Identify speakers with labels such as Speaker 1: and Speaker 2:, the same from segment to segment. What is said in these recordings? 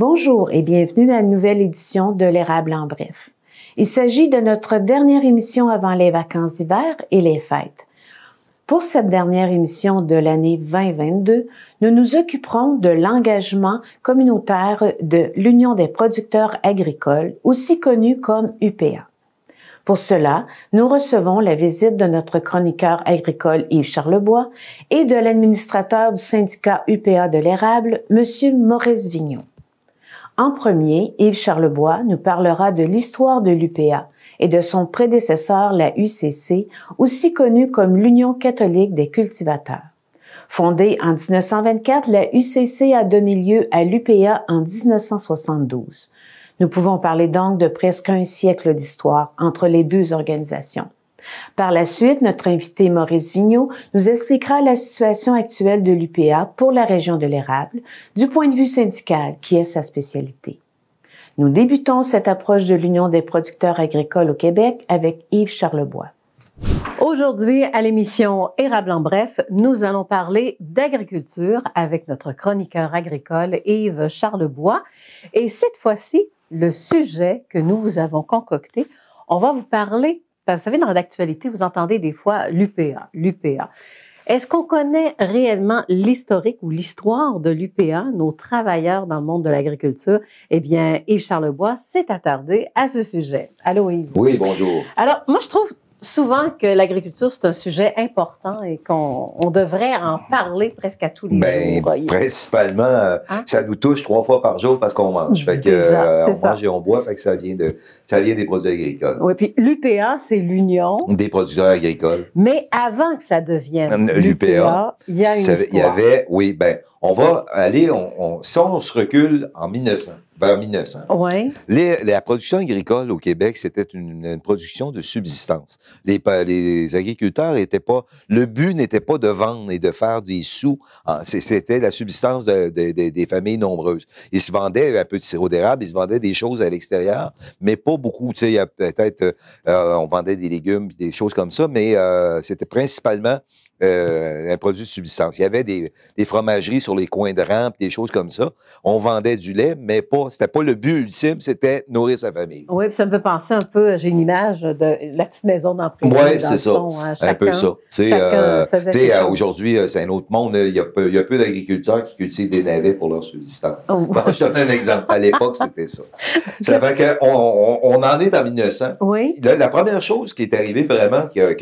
Speaker 1: Bonjour et bienvenue à une nouvelle édition de l'Érable en bref. Il s'agit de notre dernière émission avant les vacances d'hiver et les fêtes. Pour cette dernière émission de l'année 2022, nous nous occuperons de l'engagement communautaire de l'Union des producteurs agricoles, aussi connue comme UPA. Pour cela, nous recevons la visite de notre chroniqueur agricole Yves Charlebois et de l'administrateur du syndicat UPA de l'Érable, M. Maurice Vigneault. En premier, Yves Charlebois nous parlera de l'histoire de l'UPA et de son prédécesseur, la UCC, aussi connue comme l'Union catholique des cultivateurs. Fondée en 1924, la UCC a donné lieu à l'UPA en 1972. Nous pouvons parler donc de presque un siècle d'histoire entre les deux organisations. Par la suite, notre invité Maurice Vigneault nous expliquera la situation actuelle de l'UPA pour la région de l'Érable, du point de vue syndical, qui est sa spécialité. Nous débutons cette approche de l'Union des producteurs agricoles au Québec avec Yves Charlebois.
Speaker 2: Aujourd'hui, à l'émission Érable en bref, nous allons parler d'agriculture avec notre chroniqueur agricole Yves Charlebois. Et cette fois-ci, le sujet que nous vous avons concocté, on va vous parler. Vous savez, dans l'actualité, vous entendez des fois l'UPA. Est-ce qu'on connaît réellement l'historique ou l'histoire de l'UPA, nos travailleurs dans le monde de l'agriculture? Eh bien, Yves Charlebois s'est attardé à ce sujet. Allô, Yves?
Speaker 3: Oui, bonjour.
Speaker 2: Alors, moi, je trouve souvent que l'agriculture, c'est un sujet important et qu'on devrait en parler presque à tous les jours.
Speaker 3: Principalement, ça nous touche 3 fois par jour parce qu'on mange. Fait que on mange et on boit, fait que ça vient des produits agricoles.
Speaker 2: Oui, puis l'UPA, c'est l'union
Speaker 3: des producteurs agricoles.
Speaker 2: Mais avant que ça devienne l'UPA, il y a une histoire.
Speaker 3: Il y avait, oui, on va aller, si on se recule en 1900. Vers 1900.
Speaker 2: Ouais.
Speaker 3: La production agricole au Québec, c'était une production de subsistance. Les agriculteurs étaient pas... Le but n'était pas de vendre et de faire des sous. C'était la subsistance des familles nombreuses. Ils se vendaient un peu de sirop d'érable, ils se vendaient des choses à l'extérieur, mais pas beaucoup. Tu sais, il y a peut-être... on vendait des légumes, des choses comme ça, mais c'était principalement... un produit de subsistance. Il y avait des fromageries sur les coins de rampe, des choses comme ça. On vendait du lait, mais c'était pas le but ultime, c'était nourrir sa famille.
Speaker 2: Oui, puis ça me fait penser un peu, j'ai une image de la petite maison d'emprunt.
Speaker 3: Oui, c'est ça. Un peu ça. Aujourd'hui, c'est un autre monde. Il y a peu d'agriculteurs qui cultivent des navets pour leur subsistance. Oh. Bon, je donne un exemple. À l'époque, c'était ça. Ça fait qu'on en est en 1900.
Speaker 2: Oui.
Speaker 3: La première chose qui est arrivée vraiment, qui a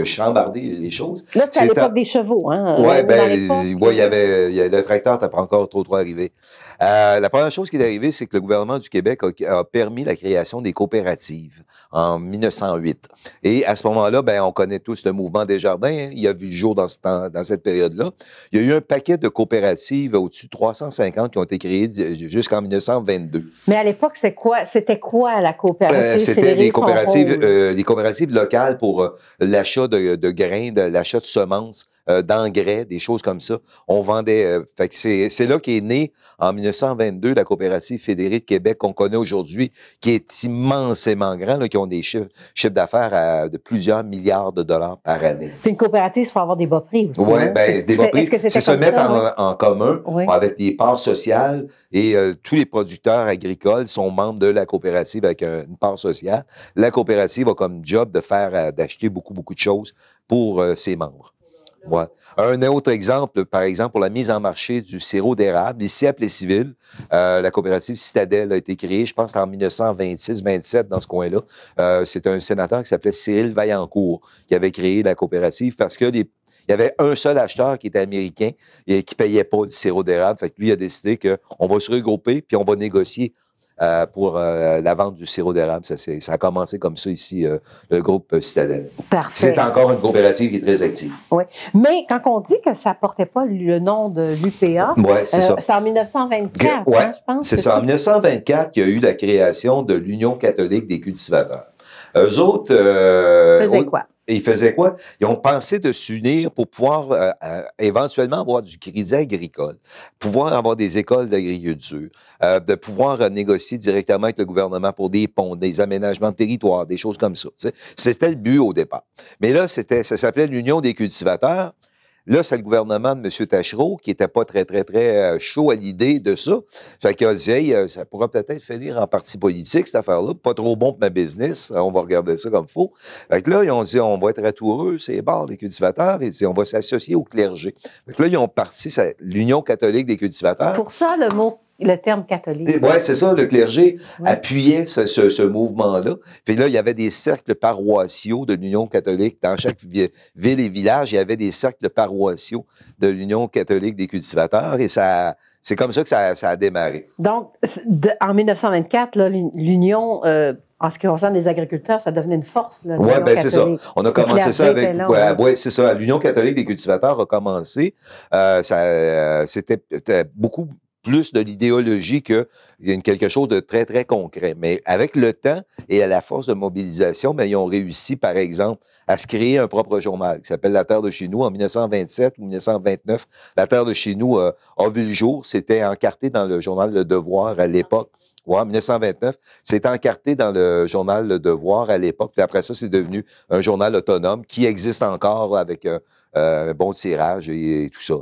Speaker 3: chambardé les choses,
Speaker 2: là, c'est à l'époque des chevaux, hein?
Speaker 3: Oui, le tracteur n'était pas encore trop arrivé. La première chose qui est arrivée, c'est que le gouvernement du Québec a permis la création des coopératives en 1908. Et à ce moment-là, on connaît tous le mouvement Desjardins. Hein, il a vu le jour dans cette période-là. Il y a eu un paquet de coopératives au-dessus de 350 qui ont été créées jusqu'en 1922.
Speaker 2: Mais à l'époque, c'était quoi la coopérative?
Speaker 3: C'était des coopératives locales pour l'achat de grains, l'achat de semences, d'engrais, des choses comme ça. On vendait... fait que c'est là qu'est né, en 1922, la coopérative fédérée de Québec qu'on connaît aujourd'hui, qui est immensément grand, là, qui ont des chiffres d'affaires de plusieurs milliards de dollars par année.
Speaker 2: Puis une coopérative, il faut avoir des bas prix aussi.
Speaker 3: Oui, des bas prix. C'est se mettre en commun avec des parts sociales et tous les producteurs agricoles sont membres de la coopérative avec une part sociale. La coopérative a comme job d'acheter beaucoup de choses pour ses membres. Ouais. Un autre exemple, par exemple, pour la mise en marché du sirop d'érable, ici à Plessisville, la coopérative Citadelle a été créée, je pense, en 1926-27, dans ce coin-là. C'est un sénateur qui s'appelait Cyril Vaillancourt qui avait créé la coopérative parce que il y avait un seul acheteur qui était américain et qui ne payait pas le sirop d'érable. Fait que lui a décidé qu'on va se regrouper puis on va négocier pour la vente du sirop d'érable. Ça a commencé comme ça ici, le groupe Citadelle.
Speaker 2: Parfait.
Speaker 3: C'est encore une coopérative qui est très active.
Speaker 2: Oui. Mais quand on dit que ça ne portait pas le nom de l'UPA,
Speaker 3: c'est ça.
Speaker 2: C'est en 1924,
Speaker 3: ouais,
Speaker 2: je pense.
Speaker 3: C'est ça. En 1924 qu'il y a eu la création de l'Union catholique des cultivateurs. Eux autres...
Speaker 2: faisaient quoi?
Speaker 3: Et ils faisaient quoi? Ils ont pensé de s'unir pour pouvoir éventuellement avoir du crédit agricole, pouvoir avoir des écoles d'agriculture, de pouvoir négocier directement avec le gouvernement pour des ponts, des aménagements de territoire, des choses comme ça. C'était le but au départ. Mais là, ça s'appelait l'Union des cultivateurs. là, c'est le gouvernement de M. Tachereau qui n'était pas très chaud à l'idée de ça. Fait qu'il a dit, hey, ça pourra peut-être finir en parti politique, cette affaire-là. Pas trop bon pour ma business. On va regarder ça comme faut. Fait que là, ils ont dit, on va être ratoureux, c'est barre, les cultivateurs, et on va s'associer au clergé. Fait que là, ils ont parti l'Union catholique des cultivateurs.
Speaker 2: Pour ça, le terme catholique.
Speaker 3: Oui, c'est ça, le clergé appuyait ce mouvement-là. Puis là, il y avait des cercles paroissiaux de l'Union catholique. Dans chaque ville et village, il y avait des cercles paroissiaux de l'Union catholique des cultivateurs. Et c'est comme ça que ça a démarré.
Speaker 2: Donc, en 1924, l'Union, en ce qui concerne les agriculteurs, ça devenait une force.
Speaker 3: Oui, bien, c'est ça. On a commencé ça avec... Oui, c'est ça. L'Union catholique des cultivateurs a commencé. C'était beaucoup plus de l'idéologie que quelque chose de très concret. Mais avec le temps et à la force de mobilisation, bien, ils ont réussi, par exemple, à se créer un propre journal qui s'appelle La Terre de chez nous en 1927 ou 1929. La Terre de chez nous a vu le jour. C'était encarté dans le journal Le Devoir à l'époque. Oui, en 1929, c'est encarté dans le journal Le Devoir à l'époque. Puis après ça, c'est devenu un journal autonome qui existe encore avec un bon tirage et tout ça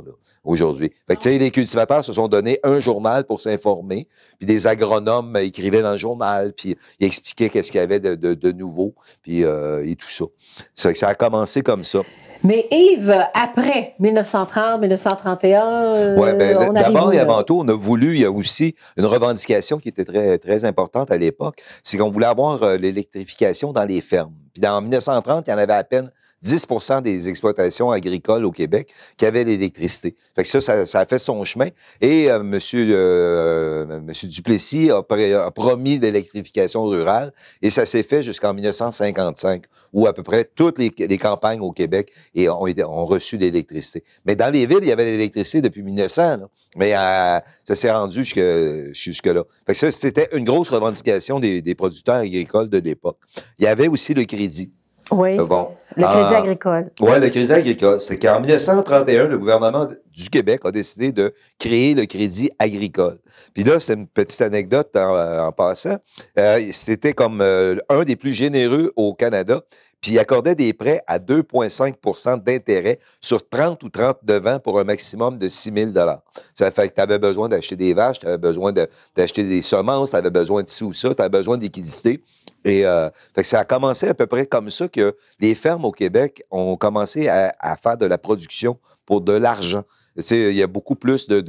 Speaker 3: aujourd'hui. Fait que tu sais, les cultivateurs se sont donné un journal pour s'informer. Puis des agronomes écrivaient dans le journal, puis ils expliquaient qu'est-ce qu'il y avait de nouveau, puis et tout ça. Ça a commencé comme ça.
Speaker 2: Mais Yves, après 1930, 1931,
Speaker 3: oui, bien, d'abord et avant tout, on a voulu, il y a aussi une revendication qui était très importante à l'époque, c'est qu'on voulait avoir l'électrification dans les fermes. Puis en 1930, il y en avait à peine 10 % des exploitations agricoles au Québec qui avaient l'électricité. Fait que ça a fait son chemin. Et Monsieur Duplessis a promis l'électrification rurale et ça s'est fait jusqu'en 1955, où à peu près toutes les campagnes au Québec ont reçu l'électricité. Mais dans les villes, il y avait l'électricité depuis 1900, là. Mais ça s'est rendu jusque-là. Fait que ça, c'était une grosse revendication des producteurs agricoles de l'époque. Il y avait aussi le crédit.
Speaker 2: Oui,
Speaker 3: bon,
Speaker 2: le crédit agricole.
Speaker 3: Oui, le crédit agricole. C'est qu'en 1931, le gouvernement du Québec a décidé de créer le crédit agricole. Puis là, c'est une petite anecdote en passant. C'était comme un des plus généreux au Canada. Puis il accordait des prêts à 2,5 % d'intérêt sur 30 ou 39 ans pour un maximum de 6 000 $. Ça fait que tu avais besoin d'acheter des vaches, tu avais besoin d'acheter des semences, tu avais besoin de ci ou ça, tu avais besoin de liquidité. Et fait que ça a commencé à peu près comme ça que les fermes au Québec ont commencé à faire de la production pour de l'argent. Tu sais, il y a beaucoup plus de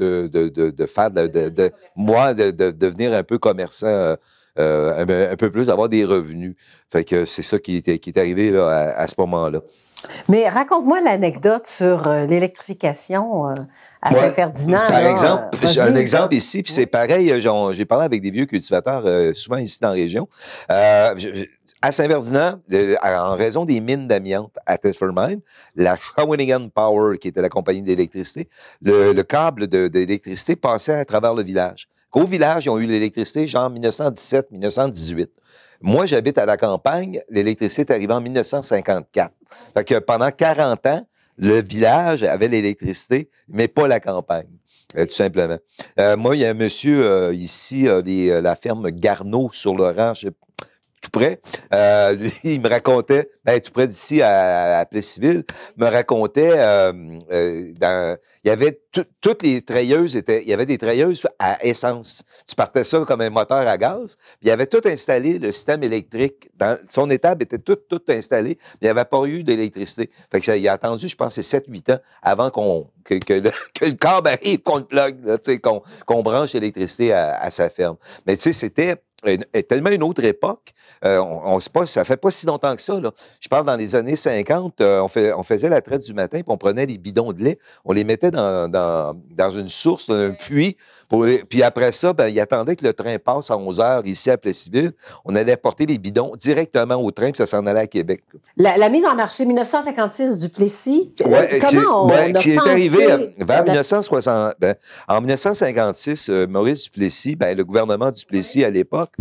Speaker 3: devenir un peu commerçant, un peu plus, avoir des revenus. Fait que c'est ça qui est arrivé là, à ce moment-là.
Speaker 2: Mais raconte-moi l'anecdote sur l'électrification à Saint-Ferdinand.
Speaker 3: Par exemple, j'ai un exemple ici, puis c'est pareil, j'ai parlé avec des vieux cultivateurs, souvent ici dans la région. À Saint-Ferdinand, en raison des mines d'amiante à Thetford Mine, la Shawinigan Power, qui était la compagnie d'électricité, le câble d'électricité passait à travers le village. Qu'au village, ils ont eu l'électricité genre 1917-1918. Moi, j'habite à la campagne. L'électricité est arrivée en 1954. Fait que pendant 40 ans, le village avait l'électricité, mais pas la campagne, tout simplement. Moi, il y a un monsieur ici, la ferme Garneau sur le ranch, tout près. Lui, il me racontait, tout près d'ici à Plessisville, me racontait, il y avait toutes les treilleuses il y avait des treilleuses à essence. Tu partais ça comme un moteur à gaz. Puis il avait tout installé, le système électrique. Son étable était tout installé. Mais il n'y avait pas eu d'électricité. Fait que il a attendu, je pense, 7-8 ans avant que le câble arrive, qu'on le plug, qu'on branche l'électricité à sa ferme. Mais tu sais, c'était tellement une autre époque. Ça fait pas si longtemps que ça, là. Je parle dans les années 50, on faisait la traite du matin, puis on prenait les bidons de lait, on les mettait dans une source, un puits, puis après ça, il attendait que le train passe à 11 heures ici à Plessisville. On allait porter les bidons directement au train, puis ça s'en allait à Québec.
Speaker 2: La mise en marché 1956 du Plessis, comment on a
Speaker 3: qui est
Speaker 2: pensé
Speaker 3: arrivé vers 1960. En 1956, Maurice Duplessis, le gouvernement Duplessis à l'époque,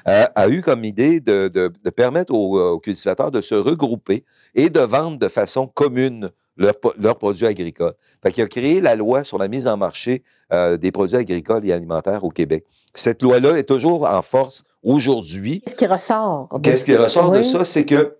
Speaker 3: a eu comme idée de permettre aux cultivateurs de se regrouper et de vendre de façon commune leurs produits agricoles. Fait qu'il a créé la loi sur la mise en marché des produits agricoles et alimentaires au Québec. Cette loi-là est toujours en force aujourd'hui.
Speaker 2: Qu'est-ce qui ressort?
Speaker 3: Qu'est-ce qui ressort de ça? C'est que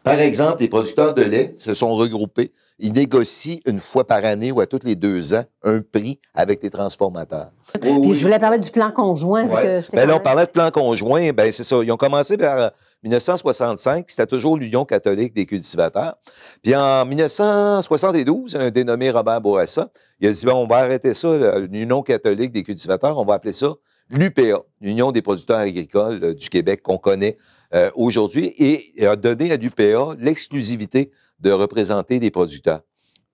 Speaker 3: Par exemple, les producteurs de lait se sont regroupés. Ils négocient une fois par année ou à tous les 2 ans un prix avec les transformateurs.
Speaker 2: Puis je voulais parler du plan conjoint.
Speaker 3: Ouais. Là, on parlait de plan conjoint. Ben, c'est ça. Ils ont commencé vers 1965. C'était toujours l'Union catholique des cultivateurs. Puis en 1972, un dénommé Robert Bourassa, il a dit, bon, on va arrêter ça, l'Union catholique des cultivateurs. On va appeler ça l'UPA, l'Union des producteurs agricoles du Québec qu'on connaît aujourd'hui, et a donné à l'UPA l'exclusivité de représenter les producteurs.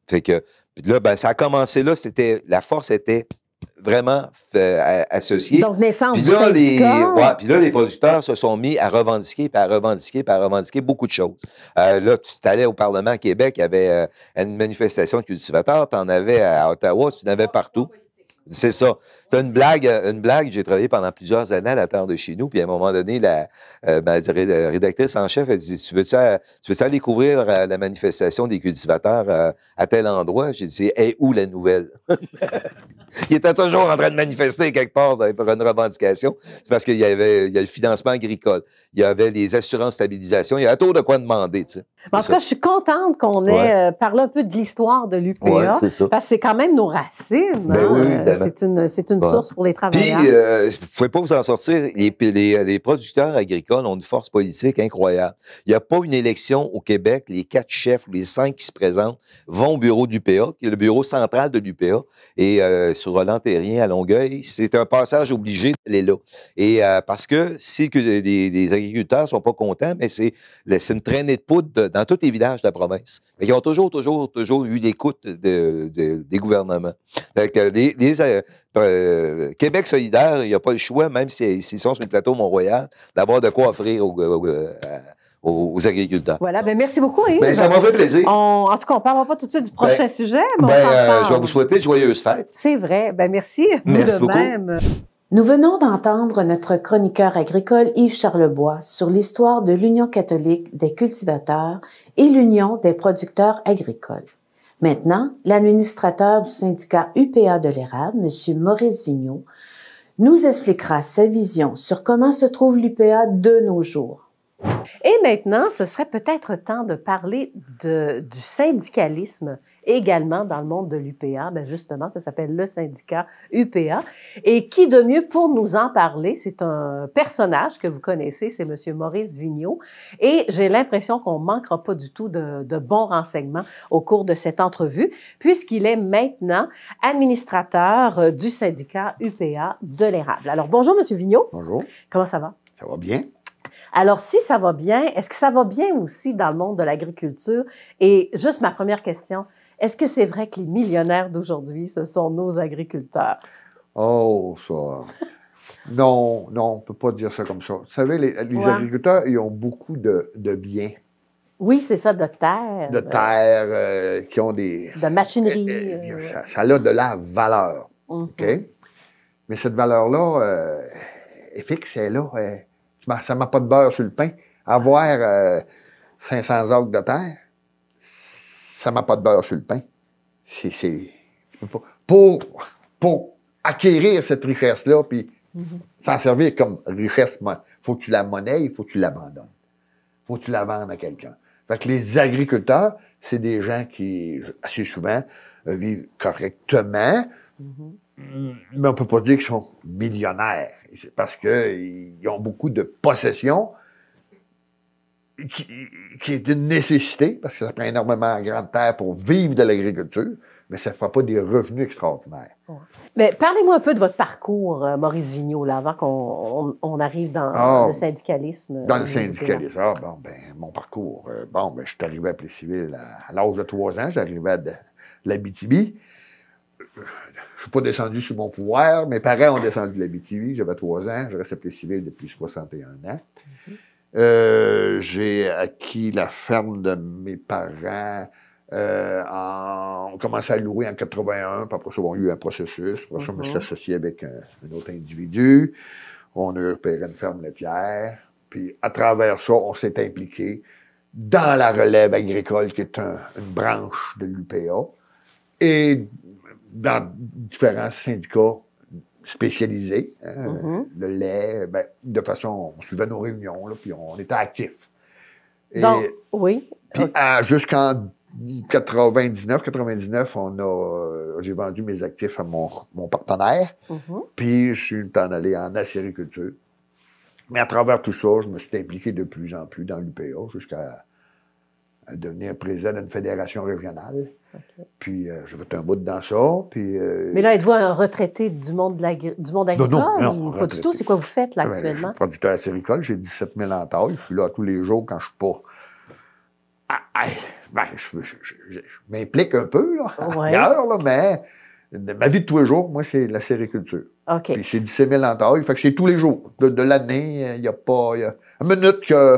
Speaker 3: Fait que là, ben, ça a commencé là, la force était vraiment associée.
Speaker 2: Donc, naissance
Speaker 3: puis
Speaker 2: du
Speaker 3: là,
Speaker 2: syndicat.
Speaker 3: puis là, les producteurs se sont mis à revendiquer, puis à revendiquer, puis à revendiquer beaucoup de choses. Là, tu allais au Parlement à Québec, il y avait une manifestation de cultivateurs, tu en avais à Ottawa, tu en avais partout. C'est ça. C'est une blague. J'ai travaillé pendant plusieurs années à la Terre de chez nous, puis à un moment donné, la rédactrice en chef, elle dit, tu veux aller couvrir la manifestation des cultivateurs à tel endroit? J'ai dit, hey, où la nouvelle? Il était toujours en train de manifester quelque part pour une revendication. C'est parce qu'il y a le financement agricole, il y avait les assurances stabilisation, il y a toujours de quoi demander, tu sais.
Speaker 2: En tout cas, je suis contente qu'on ait parlé un peu de l'histoire de l'UPA, parce que c'est quand même nos racines.
Speaker 3: Ben oui, évidemment.
Speaker 2: C'est une source pour les travailleurs.
Speaker 3: Puis, vous ne pouvez pas vous en sortir. Les producteurs agricoles ont une force politique incroyable. Il n'y a pas une élection au Québec. Les 4 chefs ou les 5 qui se présentent vont au bureau de l'UPA, qui est le bureau central de l'UPA, et sur Roland-Terrien à Longueuil. C'est un passage obligé d'aller là. Et parce que si les agriculteurs ne sont pas contents, mais c'est une traînée de poudre dans tous les villages de la province. Mais ils ont toujours eu l'écoute des gouvernements. Fait que Québec solidaire, il n'y a pas le choix, même s'ils sont sur le plateau Mont-Royal, d'avoir de quoi offrir aux agriculteurs.
Speaker 2: Voilà, bien merci beaucoup, Yves.
Speaker 3: Ben, ça m'a fait plaisir.
Speaker 2: En tout cas, on ne parlera pas tout de suite du prochain sujet, mais
Speaker 3: je vais vous souhaiter de joyeuses fêtes.
Speaker 2: C'est vrai. Ben merci.
Speaker 3: Merci beaucoup.
Speaker 2: Même.
Speaker 1: Nous venons d'entendre notre chroniqueur agricole Yves Charlebois sur l'histoire de l'Union catholique des cultivateurs et l'Union des producteurs agricoles. Maintenant, l'administrateur du syndicat UPA de l'érable, M. Maurice Vigneault, nous expliquera sa vision sur comment se trouve l'UPA de nos jours.
Speaker 2: Et maintenant, ce serait peut-être temps de parler du syndicalisme également dans le monde de l'UPA. Bien justement, ça s'appelle le syndicat UPA. Et qui de mieux pour nous en parler? C'est un personnage que vous connaissez, c'est M. Maurice Vigneault. Et j'ai l'impression qu'on ne manquera pas du tout de bons renseignements au cours de cette entrevue, puisqu'il est maintenant administrateur du syndicat UPA de l'érable. Alors, bonjour, M. Vigneault.
Speaker 4: Bonjour.
Speaker 2: Comment ça va?
Speaker 4: Ça va bien.
Speaker 2: Alors, si ça va bien, est-ce que ça va bien aussi dans le monde de l'agriculture? Et juste ma première question, est-ce que c'est vrai que les millionnaires d'aujourd'hui, ce sont nos agriculteurs?
Speaker 4: Oh, ça... Non, on ne peut pas dire ça comme ça. Vous savez, les agriculteurs, ils ont beaucoup de biens.
Speaker 2: Oui, c'est ça, de terre.
Speaker 4: De terre, qui ont des...
Speaker 2: De machinerie.
Speaker 4: Ça a de la valeur, OK? Mais cette valeur-là, est fixe, elle est là. Ça ne met pas de beurre sur le pain. Avoir 500 acres de terre, ça ne met pas de beurre sur le pain. Pour acquérir cette richesse-là, puis s'en servir comme richesse, il faut que tu la monnaies, il faut que tu l'abandonnes. Il faut que tu la vendes à quelqu'un. Fait que les agriculteurs, c'est des gens qui, assez souvent, vivent correctement, mais on ne peut pas dire qu'ils sont millionnaires. C'est parce qu'ils ont beaucoup de possessions qui est une nécessité, parce que ça prend énormément de grande terre pour vivre de l'agriculture, mais ça ne fera pas des revenus extraordinaires.
Speaker 2: Mais parlez-moi un peu de votre parcours, Maurice Vigneault, là, avant qu'on arrive dans le syndicalisme.
Speaker 4: Dans le syndicalisme. Mon parcours. Je suis arrivé à Plessisville à l'âge de 3 ans. J'arrivais de l'Abitibi. Je ne suis pas descendu sous mon pouvoir. Mes parents ont descendu de l'Abitibi. J'avais 3 ans. Je reste à Plessisville depuis 61 ans. J'ai acquis la ferme de mes parents. On commençait à louer en 81, puis après ça, on a eu un processus. Après ça, je me suis associé avec un autre individu. On a repéré une ferme laitière. Puis à travers ça, on s'est impliqué dans la relève agricole, qui est une branche de l'UPA, et dans différents syndicats spécialisés. Le lait, de façon, on suivait nos réunions, là, puis on était actifs.
Speaker 2: Donc, oui.
Speaker 4: Puis jusqu'en 99, j'ai vendu mes actifs à mon partenaire. Puis je suis en allé en acériculture. Mais à travers tout ça, je me suis impliqué de plus en plus dans l'UPA jusqu'à devenir président d'une fédération régionale. Okay. Puis j'ai fait un bout dans ça. Puis,
Speaker 2: mais là, êtes-vous un retraité du monde agricole?
Speaker 4: Non,
Speaker 2: pas du tout. C'est quoi vous faites là actuellement? Je
Speaker 4: suis producteur acéricole, j'ai 17 000 en taille. Je suis là tous les jours quand je suis pas... je m'implique un peu là, ailleurs, là, mais ma vie de tous les jours, moi, c'est la sériculture.
Speaker 2: Okay.
Speaker 4: Puis c'est 17 000 en taille, fait que c'est tous les jours. De l'année, il y a une minute que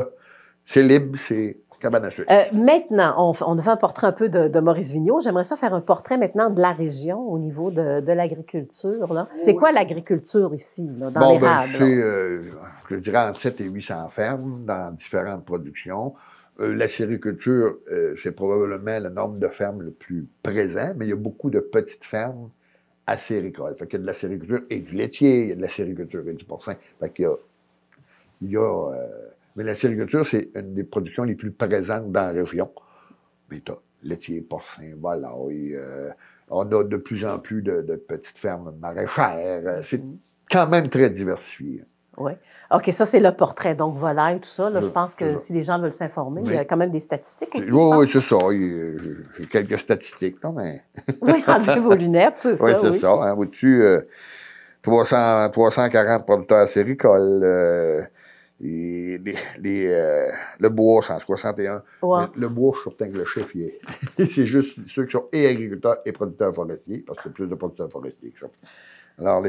Speaker 4: c'est libre, c'est cabane à sucre.
Speaker 2: Maintenant, on a fait un portrait un peu de Maurice Vigneault. J'aimerais ça faire un portrait maintenant de la région au niveau de l'agriculture. C'est quoi l'agriculture ici, là, dans l'érable?
Speaker 4: Je dirais entre 700 et 800 fermes dans différentes productions. La sériculture, c'est probablement le nombre de fermes le plus présent, mais il y a beaucoup de petites fermes acéricoles. Fait qu'il y a de la sériculture et du laitier, il y a de la sériculture et du porcin. Fait qu'il mais la sériculture, c'est une des productions les plus présentes dans la région. Mais tu as laitier, porcin, volaille. On a de plus en plus de petites fermes maraîchères. C'est quand même très diversifié.
Speaker 2: Oui. OK, ça, c'est le portrait. Donc, volaille, tout ça. Là, je pense que si les gens veulent s'informer, il y a quand même des statistiques aussi.
Speaker 4: Oui, c'est ça. J'ai quelques statistiques, là, mais...
Speaker 2: Oui, enlevez vos lunettes, c'est ça.
Speaker 4: Oui, c'est ça. Hein, au-dessus, 340 producteurs acéricoles. Le bois, 161.
Speaker 2: Ouais.
Speaker 4: Le bois, je suis certain que le chiffre, c'est juste ceux qui sont et agriculteurs et producteurs forestiers, parce qu'il y a plus de producteurs forestiers que ça. Alors,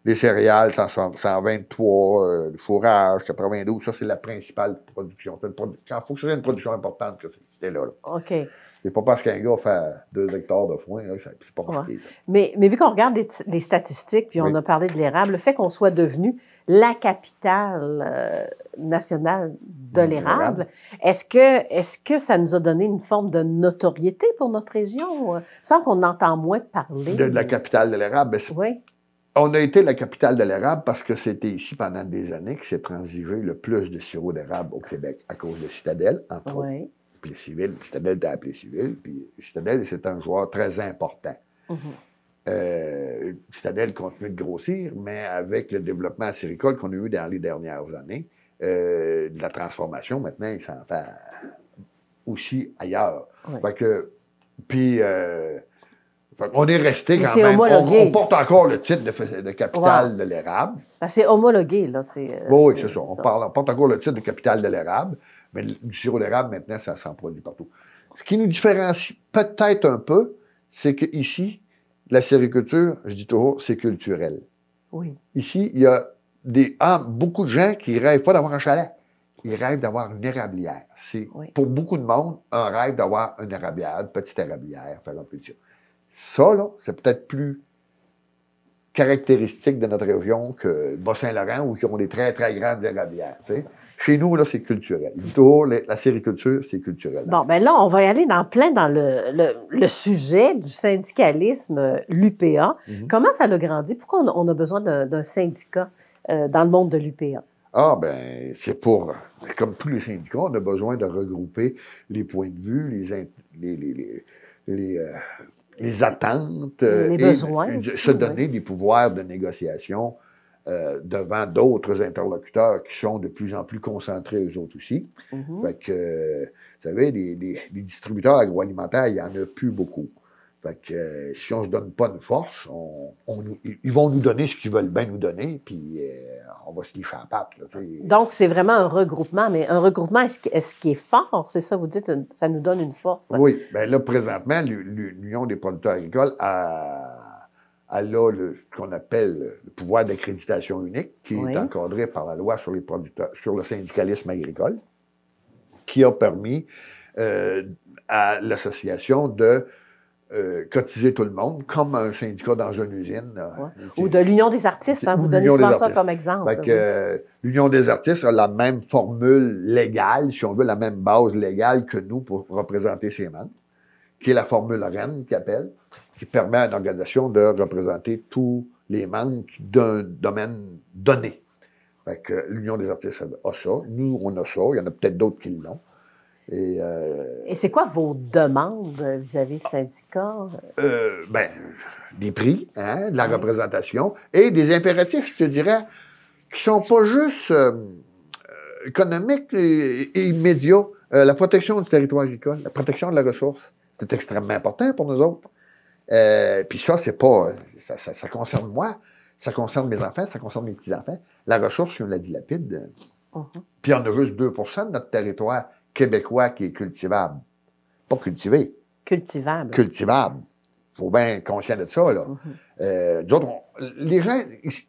Speaker 4: les céréales, 123, le fourrage, 92, ça, c'est la principale production. Quand il faut que ce soit une production importante, que c'était là.
Speaker 2: OK.
Speaker 4: C'est pas parce qu'un gars fait 2 hectares de foin, là, c'est pas compliqué, ça.
Speaker 2: Mais vu qu'on regarde les statistiques, puis on a parlé de l'érable, le fait qu'on soit devenu la capitale nationale de l'érable, est-ce que ça nous a donné une forme de notoriété pour notre région? Il me semble qu'on entend moins parler.
Speaker 4: De la capitale de l'érable?
Speaker 2: Oui.
Speaker 4: On a été la capitale de l'érable parce que c'était ici pendant des années que s'est transigé le plus de sirop d'érable au Québec à cause de Citadel, entre autres. Plessisville, Citadel était à Plessisville, puis Citadel, c'est un joueur très important. Citadel continue de grossir, mais avec le développement acéricole qu'on a eu dans les dernières années, de la transformation, maintenant, il s'en fait aussi ailleurs. Fait que, puis... on est resté quand même. On porte encore le titre de capitale de l'érable.
Speaker 2: C'est homologué, là.
Speaker 4: Oui, c'est ça. On porte encore le titre de capitale de l'érable, mais du sirop d'érable, maintenant, ça s'en produit partout. Ce qui nous différencie peut-être un peu, c'est qu'ici, la sériculture, je dis toujours, c'est culturel.
Speaker 2: Oui.
Speaker 4: Ici, il y a beaucoup de gens qui ne rêvent pas d'avoir un chalet. Ils rêvent d'avoir une érablière. C'est, pour beaucoup de monde, un rêve d'avoir une érablière, une petite érablière, faire un peu de ça. Ça, là, c'est peut-être plus caractéristique de notre région que le Bas-Saint-Laurent, où ils ont des très, très grandes érablières. T'sais. Chez nous, là, c'est culturel. Toujours, la sériculture, c'est culturel.
Speaker 2: Bon, bien là, on va y aller dans le sujet du syndicalisme, l'UPA. Comment ça a grandi? Pourquoi on a besoin d'un syndicat dans le monde de l'UPA?
Speaker 4: Ah, ben, c'est pour... Comme tous les syndicats, on a besoin de regrouper les points de vue, les attentes,
Speaker 2: les besoins,
Speaker 4: se donner des pouvoirs de négociation devant d'autres interlocuteurs qui sont de plus en plus concentrés, eux autres aussi. Fait que, vous savez, les distributeurs agroalimentaires, il n'y en a plus beaucoup. Fait que si on ne se donne pas une force, ils vont nous donner ce qu'ils veulent bien nous donner, puis on va se licher à la patte. Là,
Speaker 2: donc, c'est vraiment un regroupement, mais un regroupement, est-ce qu'il est fort? C'est ça, vous dites, ça nous donne une force?
Speaker 4: Oui. Bien là, présentement, l'Union des producteurs agricoles a là ce qu'on appelle le pouvoir d'accréditation unique, qui est encadré par la loi sur le syndicalisme agricole, qui a permis à l'association de cotiser tout le monde, comme un syndicat dans une usine.
Speaker 2: Ou de l'Union des artistes, hein, vous donnez souvent ça comme exemple.
Speaker 4: Fait que, l'Union des artistes a la même formule légale, si on veut, la même base légale que nous pour représenter ses membres, qui est la formule REN, qui appelle, qui permet à une organisation de représenter tous les membres d'un domaine donné. Fait que l'Union des artistes a ça, nous, on a ça, il y en a peut-être d'autres qui l'ont.
Speaker 2: Et c'est quoi vos demandes vis-à-vis du syndicat?
Speaker 4: Des prix, de la représentation et des impératifs, je te dirais, qui sont pas juste économiques et immédiats. La protection du territoire agricole, la protection de la ressource, c'est extrêmement important pour nous autres. Puis ça, c'est pas... Ça concerne moi, ça concerne mes enfants, ça concerne mes petits-enfants. La ressource, on la dilapide. Puis on a juste 2 de notre territoire québécois qui est cultivable. Pas cultivé.
Speaker 2: Cultivable.
Speaker 4: Cultivable. Il faut bien être conscient de ça, là. Nous autres, les gens,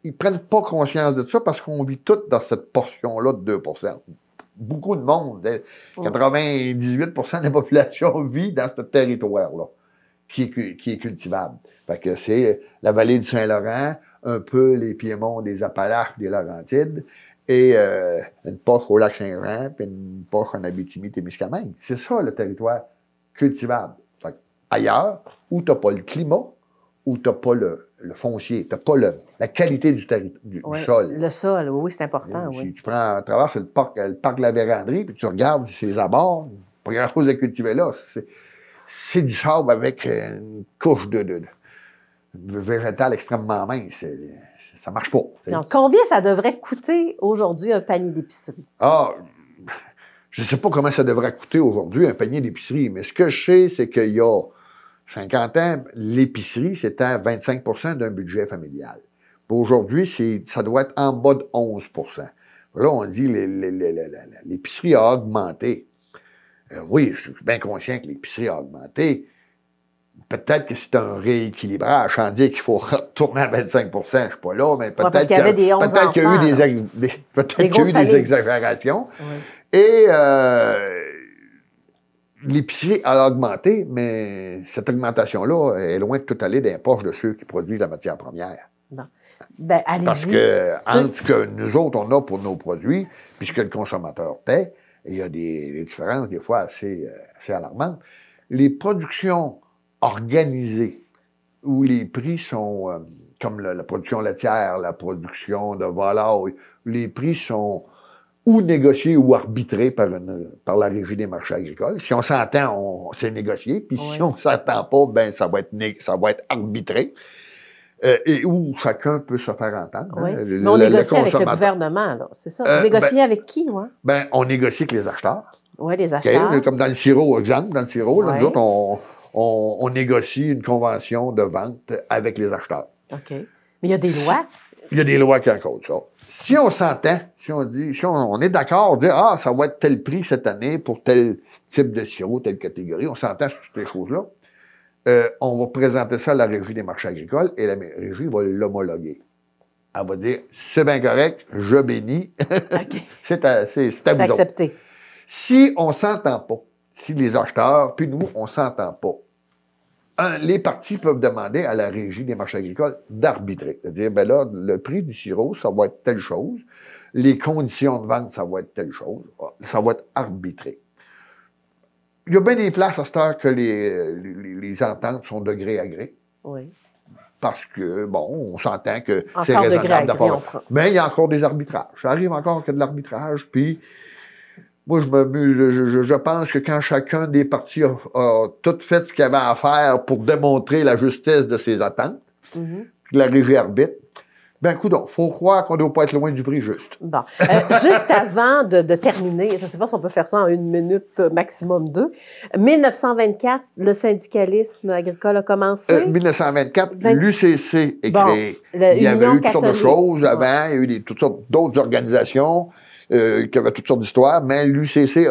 Speaker 4: ils prennent pas conscience de ça parce qu'on vit tous dans cette portion-là de 2 Beaucoup de monde, 98 de la population vit dans ce territoire-là, qui est cultivable. Fait que c'est la vallée du Saint-Laurent, un peu les piémonts des Appalaches, des Laurentides, et une poche au lac Saint-Jean, puis une poche en Abitibi-Témiscamingue. C'est ça, le territoire cultivable. Fait que, ailleurs, où tu n'as pas le climat, où tu n'as pas le foncier, tu n'as pas la qualité du sol.
Speaker 2: Le sol, oui, c'est important.
Speaker 4: Si tu prends à travers le parc de la Vérandrie, puis tu regardes ces abords, pas grand-chose à cultiver là. C'est du sable avec une couche de végétal extrêmement mince. Ça marche pas.
Speaker 2: Donc, combien ça devrait coûter aujourd'hui un panier d'épicerie?
Speaker 4: Je ne sais pas comment ça devrait coûter aujourd'hui un panier d'épicerie, mais ce que je sais, c'est qu'il y a 50 ans, l'épicerie, c'était 25 d'un budget familial. Aujourd'hui, ça doit être en bas de 11 Là, on dit que l'épicerie a augmenté. Oui, je suis bien conscient que l'épicerie a augmenté. Peut-être que c'est un rééquilibrage, sans dire qu'il faut retourner à 25 je ne suis pas là, mais peut-être qu'il y a eu des exagérations. Oui. Et l'épicerie a augmenté, mais cette augmentation-là est loin de tout aller dans les poches de ceux qui produisent la matière première.
Speaker 2: Bon. Ben, allez-y.
Speaker 4: Parce que entre ce que nous autres, on a pour nos produits, puis ce que le consommateur paie, il y a des différences, des fois, assez alarmantes. Les productions organisées, où les prix sont, comme la production laitière, la production de volaille, les prix sont ou négociés ou arbitrés par la Régie des marchés agricoles. Si on s'entend, c'est négocié, puis si on ne s'entend pas, ben ça va être arbitré. Et où chacun peut se faire entendre.
Speaker 2: Oui. Hein, mais on négocie avec le gouvernement, là, c'est ça? Vous négociez avec qui, moi?
Speaker 4: Ben, on négocie avec les acheteurs.
Speaker 2: Oui, les acheteurs.
Speaker 4: Okay? Comme dans le sirop, exemple, dans le sirop, là, nous autres, on négocie une convention de vente avec les acheteurs.
Speaker 2: OK. Mais il y a des lois?
Speaker 4: Il y a des lois qui encodent ça. Si on s'entend, si on est d'accord, dire, ça va être tel prix cette année pour tel type de sirop, telle catégorie, on s'entend sur toutes les choses-là. On va présenter ça à la Régie des marchés agricoles et la Régie va l'homologuer. Elle va dire, c'est bien correct, je bénis.
Speaker 2: Okay.
Speaker 4: c'est à vous
Speaker 2: accepté.
Speaker 4: Autres. Si on ne s'entend pas, si les acheteurs, puis nous, on ne s'entend pas, les parties peuvent demander à la Régie des marchés agricoles d'arbitrer. C'est-à-dire, ben là, le prix du sirop, ça va être telle chose. Les conditions de vente, ça va être telle chose. Ça va être arbitré. Il y a bien des places à cette heure que les ententes sont de gré à gré.
Speaker 2: Oui.
Speaker 4: Parce que, bon, on s'entend que c'est raisonnable de part. Mais il y a encore des arbitrages. Ça arrive encore que de l'arbitrage. Puis, moi, je m'amuse. Je pense que quand chacun des parties a tout fait ce qu'il avait à faire pour démontrer la justesse de ses attentes, puis la Régie arbitre, ben, coudonc, faut croire qu'on ne doit pas être loin du prix juste.
Speaker 2: Bon. Juste avant de terminer, je ne sais pas si on peut faire ça en 1 minute, maximum 2. 1924, le syndicalisme agricole a commencé.
Speaker 4: 1924, l'UCC est créé. Il y avait eu toutes sortes de choses avant, il y a eu toutes sortes d'autres organisations qui avaient toutes sortes d'histoires, mais l'UCC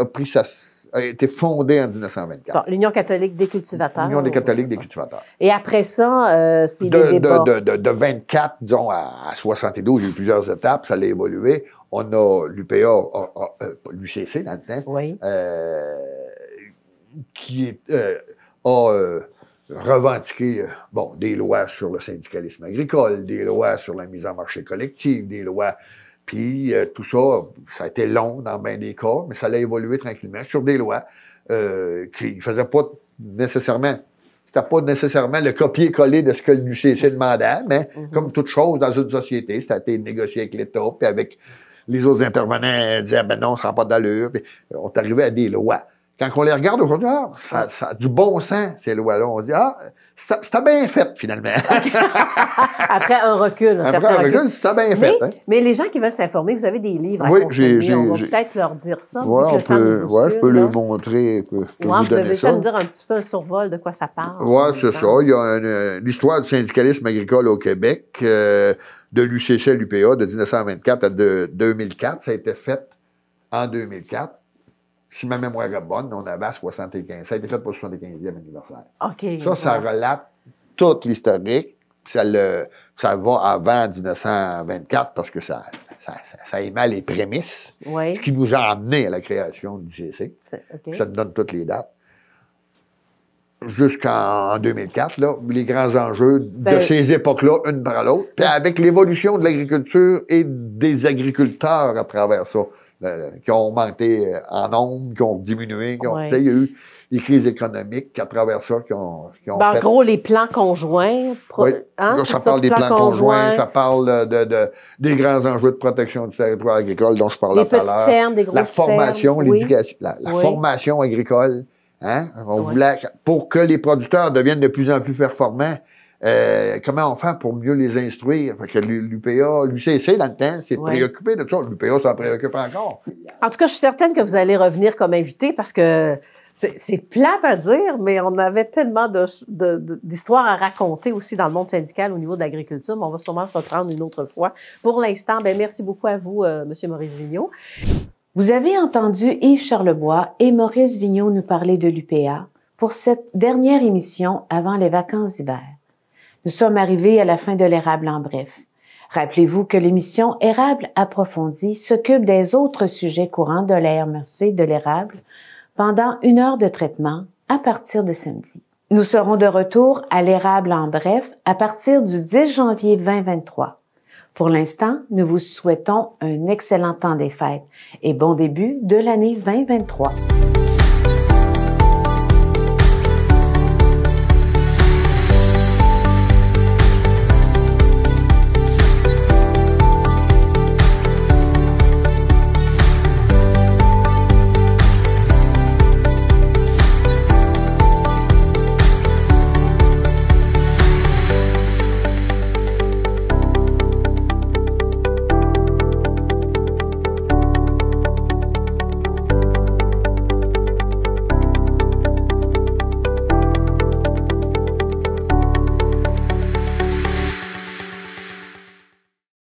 Speaker 4: a été fondée en 1924.
Speaker 2: Bon, l'Union catholique des cultivateurs.
Speaker 4: L'Union des catholiques des cultivateurs.
Speaker 2: Et après ça, c'est des débats.
Speaker 4: De 24, disons, à 72, il y a eu plusieurs étapes, ça a évolué. On a l'UPA, l'UCC dans le temps,
Speaker 2: oui.
Speaker 4: Qui a revendiqué des lois sur le syndicalisme agricole, des lois sur la mise en marché collective, des lois... Puis tout ça, ça a été long dans bien des cas, mais ça a évolué tranquillement sur des lois qui ne faisaient pas nécessairement... C'était pas nécessairement le copier-coller de ce que l'UCC demandait, mais comme toute chose dans une société, ça a été négocié avec l'État, puis avec les autres intervenants disaient, ben non, ça ne rend pas d'allure. Puis on est arrivé à des lois quand on les regarde aujourd'hui, ça a du bon sens, ces lois-là. On dit, c'était bien fait, finalement.
Speaker 2: Après un recul.
Speaker 4: Après un recul, c'était bien fait.
Speaker 2: Mais les gens qui veulent s'informer, vous avez des livres à
Speaker 4: consommer.
Speaker 2: On va peut-être leur dire ça.
Speaker 4: Oui, je peux le montrer.
Speaker 2: Vous avez déjà nous dire un petit peu un survol de quoi ça parle.
Speaker 4: Oui, c'est ça. Il y a l'histoire du syndicalisme agricole au Québec, de l'UCC à l'UPA, de 1924 à 2004. Ça a été fait en 2004. Si ma mémoire est bonne, on avait à 75. Ça a été fait pour le 75e anniversaire.
Speaker 2: OK.
Speaker 4: Ça relate toute l'historique. Ça va avant 1924 parce que ça émet les prémices.
Speaker 2: Oui.
Speaker 4: Ce qui nous a amené à la création du GC.
Speaker 2: Okay.
Speaker 4: Ça nous donne toutes les dates. Jusqu'en 2004, là, les grands enjeux de ces époques-là, une par l'autre. Puis avec l'évolution de l'agriculture et des agriculteurs à travers ça. Qui ont augmenté en nombre, qui ont diminué. Il y a eu des crises économiques à travers ça qui ont fait...
Speaker 2: En gros, les plans conjoints.
Speaker 4: Ça parle des plans conjoints, ça parle des grands enjeux de protection du territoire agricole dont je parlais tout à l'heure.
Speaker 2: Des petites fermes, des grosses fermes.
Speaker 4: La formation, l'éducation, la formation agricole. Hein? On voulait, pour que les producteurs deviennent de plus en plus performants, comment on fait pour mieux les instruire? Fait que l'UPA, l'UCC, dans le temps, s'est préoccupé de ça. L'UPA s'en préoccupe encore.
Speaker 2: En tout cas, je suis certaine que vous allez revenir comme invité parce que c'est plate à dire, mais on avait tellement d'histoires à raconter aussi dans le monde syndical au niveau de l'agriculture, mais on va sûrement se reprendre une autre fois. Pour l'instant, merci beaucoup à vous, M. Maurice Vigneault.
Speaker 1: Vous avez entendu Yves Charlebois et Maurice Vigneault nous parler de l'UPA pour cette dernière émission avant les vacances d'hiver. Nous sommes arrivés à la fin de l'érable en bref. Rappelez-vous que l'émission Érable approfondie s'occupe des autres sujets courants de la MRC de l'érable pendant 1 heure de traitement à partir de samedi. Nous serons de retour à l'érable en bref à partir du 10 janvier 2023. Pour l'instant, nous vous souhaitons un excellent temps des fêtes et bon début de l'année 2023.